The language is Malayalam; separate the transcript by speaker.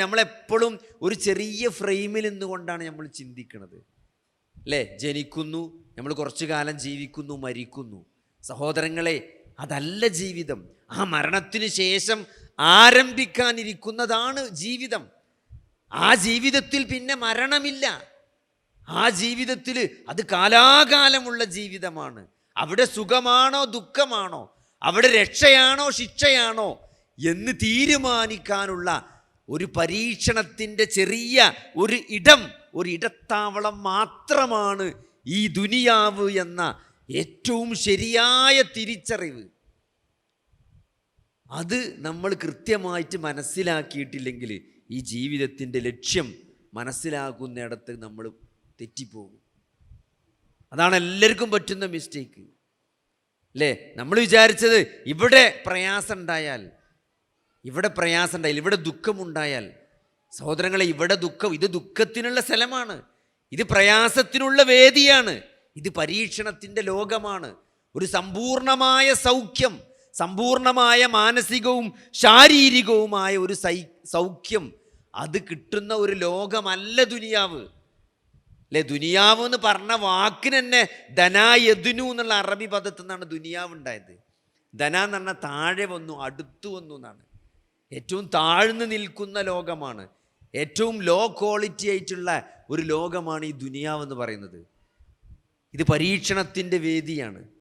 Speaker 1: നമ്മളെപ്പോഴും ഒരു ചെറിയ ഫ്രെയിമിൽ നിന്നുകൊണ്ടാണ് നമ്മൾ ചിന്തിക്കുന്നത്, അല്ലേ? ജനിക്കുന്നു, നമ്മൾ കുറച്ചു കാലം ജീവിക്കുന്നു, മരിക്കുന്നു. സഹോദരങ്ങളെ, അതല്ല ജീവിതം. ആ മരണത്തിന് ശേഷം ആരംഭിക്കാനിരിക്കുന്നതാണ് ജീവിതം. ആ ജീവിതത്തിൽ പിന്നെ മരണമില്ല. ആ ജീവിതത്തിൽ അത് കാലാകാലമുള്ള ജീവിതമാണ്. അവിടെ സുഖമാണോ ദുഃഖമാണോ, അവിടെ രക്ഷയാണോ ശിക്ഷയാണോ എന്ന് തീരുമാനിക്കാനുള്ള ഒരു പരീക്ഷണത്തിൻ്റെ ചെറിയ ഒരു ഇടത്താവളം മാത്രമാണ് ഈ ദുനിയാവ് എന്ന ഏറ്റവും ശരിയായ തിരിച്ചറിവ്. അത് നമ്മൾ കൃത്യമായിട്ട് മനസ്സിലാക്കിയിട്ടില്ലെങ്കിൽ ഈ ജീവിതത്തിൻ്റെ ലക്ഷ്യം മനസ്സിലാക്കുന്നിടത്ത് നമ്മൾ തെറ്റിപ്പോകും. അതാണ് എല്ലാവർക്കും പറ്റുന്ന മിസ്റ്റേക്ക്, അല്ലേ? നമ്മൾ വിചാരിച്ചത് ഇവിടെ പ്രയാസം ഉണ്ടായാൽ, ഇവിടെ ദുഃഖമുണ്ടായാൽ, സഹോദരങ്ങളെ, ഇവിടെ ഇത് ദുഃഖത്തിനുള്ള സ്ഥലമാണ്, ഇത് പ്രയാസത്തിനുള്ള വേദിയാണ്, ഇത് പരീക്ഷണത്തിൻ്റെ ലോകമാണ്. ഒരു സമ്പൂർണമായ സൗഖ്യം, സമ്പൂർണമായ മാനസികവും ശാരീരികവുമായ ഒരു സൗഖ്യം അത് കിട്ടുന്ന ഒരു ലോകമല്ല ദുനിയാവ്, അല്ലേ? ദുനിയാവ് എന്ന് പറഞ്ഞ വാക്കിന് തന്നെ ധനായദ്നു എന്നുള്ള അറബി പദത്തിൽ നിന്നാണ് ദുനിയാവ് ഉണ്ടായത്. ധന എന്ന് പറഞ്ഞാൽ താഴെ വന്നു, അടുത്തു വന്നു എന്നാണ്. ഏറ്റവും താഴ്ന്നു നിൽക്കുന്ന ലോകമാണ്, ഏറ്റവും ലോ ക്വാളിറ്റി ആയിട്ടുള്ള ഒരു ലോകമാണ് ഈ ദുനിയാവെന്ന് പറയുന്നത്. ഇത് പരീക്ഷണത്തിൻ്റെ വേദിയാണ്.